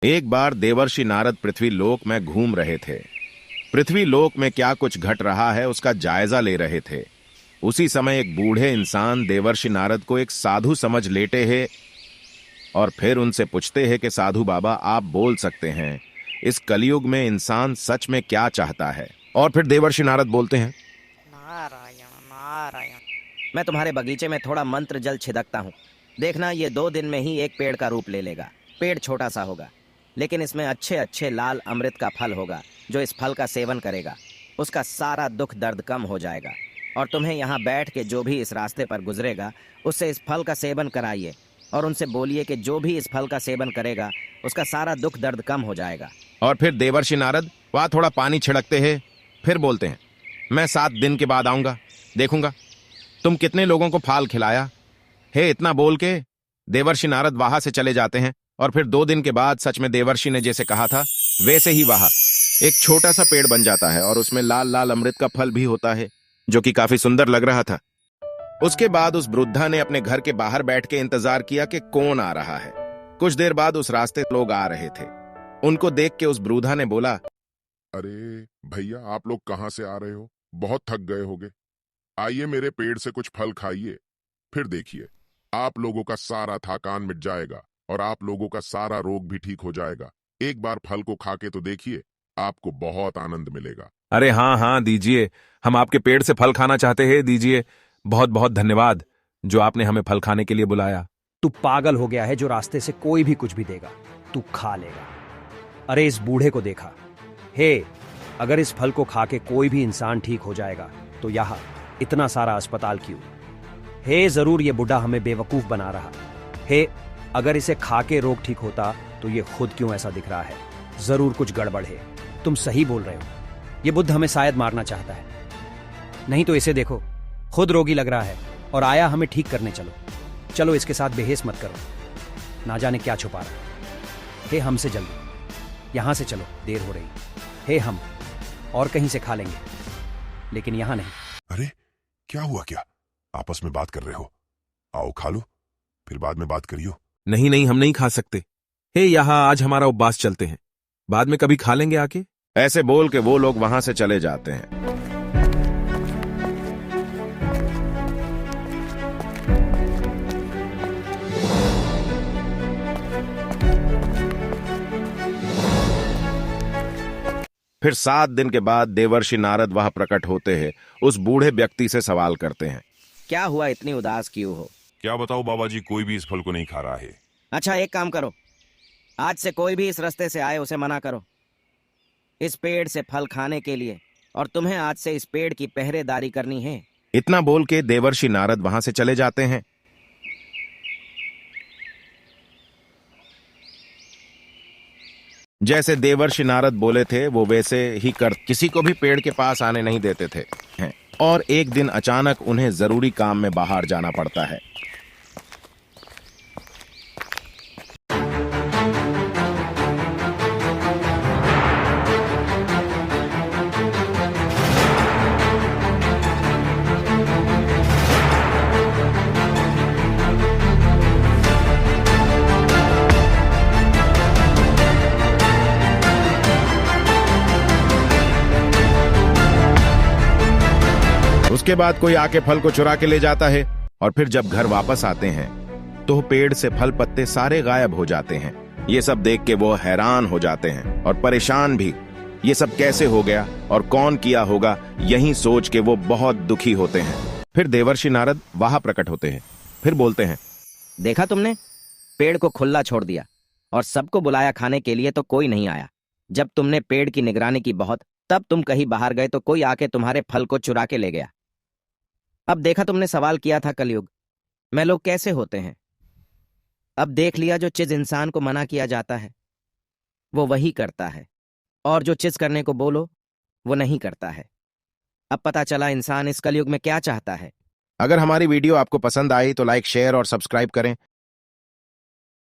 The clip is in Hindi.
एक बार देवर्षि नारद पृथ्वी लोक में घूम रहे थे। पृथ्वी लोक में क्या कुछ घट रहा है उसका जायजा ले रहे थे। उसी समय एक बूढ़े इंसान देवर्षि नारद को एक साधु समझ लेते हैं और फिर उनसे पूछते हैं कि साधु बाबा, आप बोल सकते हैं इस कलयुग में इंसान सच में क्या चाहता है? और फिर देवर्षि नारद बोलते हैं, नारायण नारायण। मैं तुम्हारे बगीचे में थोड़ा मंत्र जल छिड़कता हूँ। देखना ये 2 दिन में ही एक पेड़ का रूप ले लेगा। पेड़ छोटा सा होगा, लेकिन इसमें अच्छे अच्छे लाल अमृत का फल होगा। जो इस फल का सेवन करेगा उसका सारा दुख दर्द कम हो जाएगा। और तुम्हें यहाँ बैठ के जो भी इस रास्ते पर गुजरेगा उससे इस फल का सेवन कराइए और उनसे बोलिए कि जो भी इस फल का सेवन करेगा उसका सारा दुख दर्द कम हो जाएगा। और फिर देवर्षि नारद वहां थोड़ा पानी छिड़कते हैं, फिर बोलते हैं, मैं 7 दिन के बाद आऊंगा, देखूंगा तुम कितने लोगों को फल खिलाया है। इतना बोल के देवर्षि नारद वहां से चले जाते हैं। और फिर 2 दिन के बाद सच में देवर्षि ने जैसे कहा था वैसे ही वहां एक छोटा सा पेड़ बन जाता है और उसमें लाल लाल अमृत का फल भी होता है, जो कि काफी सुंदर लग रहा था। उसके बाद उस वृद्धा ने अपने घर के बाहर बैठ के इंतजार किया कि कौन आ रहा है। कुछ देर बाद उस रास्ते लोग आ रहे थे। उनको देख के उस वृद्धा ने बोला, अरे भैया, आप लोग कहाँ से आ रहे हो? बहुत थक गए होगे। आइए मेरे पेड़ से कुछ फल खाइए, फिर देखिए आप लोगों का सारा थकान मिट जाएगा और आप लोगों का सारा रोग भी ठीक हो जाएगा। एक बार फल को खा के तो देखिए, आपको बहुत आनंद मिलेगा। अरे हाँ हाँ दीजिए, हम आपके पेड़ से फल खाना चाहते हैं, दीजिए। बहुत बहुत धन्यवाद जो आपने हमें फल खाने के लिए बुलाया। तू पागल हो गया है जो रास्ते से कोई भी कुछ भी देगा तू खा लेगा। अरे इस बूढ़े को देखा। हे, अगर इस फल को खा के कोई भी इंसान ठीक हो जाएगा तो यहाँ इतना सारा अस्पताल क्यों? हे, जरूर ये बुढ़ा हमें बेवकूफ बना रहा। हे, अगर इसे खा के रोग ठीक होता तो ये खुद क्यों ऐसा दिख रहा है? जरूर कुछ गड़बड़ है। तुम सही बोल रहे हो, ये बुद्ध हमें शायद मारना चाहता है। नहीं तो इसे देखो, खुद रोगी लग रहा है और आया हमें ठीक करने। चलो चलो, इसके साथ बहस मत करो, ना जाने क्या छुपा रहा। हे, हमसे जल्दी यहां से चलो, देर हो रही। हे, हम और कहीं से खा लेंगे, लेकिन यहां नहीं। अरे क्या हुआ? क्या आपस में बात कर रहे हो? आओ खा लो, फिर बाद में बात करियो। नहीं नहीं, हम नहीं खा सकते। हे, यहाँ आज हमारा उपवास चलते हैं, बाद में कभी खा लेंगे आके। ऐसे बोल के वो लोग वहां से चले जाते हैं। फिर 7 दिन के बाद देवर्षि नारद वहां प्रकट होते हैं। उस बूढ़े व्यक्ति से सवाल करते हैं, क्या हुआ, इतनी उदास क्यों हो? क्या बताओ बाबा जी, कोई भी इस फल को नहीं खा रहा है। अच्छा, एक काम करो, आज से कोई भी इस रास्ते से आए उसे मना करो इस पेड़ से फल खाने के लिए, और तुम्हें आज से इस पेड़ की पहरेदारी करनी है। इतना बोल के देवर्षि नारद वहां से चले जाते हैं। जैसे देवर्षि नारद बोले थे वो वैसे ही कर किसी को भी पेड़ के पास आने नहीं देते थे। और एक दिन अचानक उन्हें जरूरी काम में बाहर जाना पड़ता है। उसके बाद कोई आके फल को चुरा के ले जाता है और फिर जब घर वापस आते हैं तो पेड़ से फल पत्ते सारे गायब हो जाते हैं। ये सब देख के वो हैरान हो जाते हैं और परेशान भी। ये सब कैसे हो गया और कौन किया होगा, यही सोच के वो बहुत दुखी होते हैं। फिर देवर्षि नारद वहां प्रकट होते हैं, फिर बोलते हैं, देखा तुमने, पेड़ को खुला छोड़ दिया और सबको बुलाया खाने के लिए तो कोई नहीं आया। जब तुमने पेड़ की निगरानी की बहुत, तब तुम कहीं बाहर गए तो कोई आके तुम्हारे फल को चुरा के ले गया। अब देखा, तुमने सवाल किया था कलयुग में लोग कैसे होते हैं। अब देख लिया, जो चीज इंसान को मना किया जाता है वो वही करता है, और जो चीज करने को बोलो वो नहीं करता है। अब पता चला इंसान इस कलयुग में क्या चाहता है। अगर हमारी वीडियो आपको पसंद आई तो लाइक, शेयर और सब्सक्राइब करें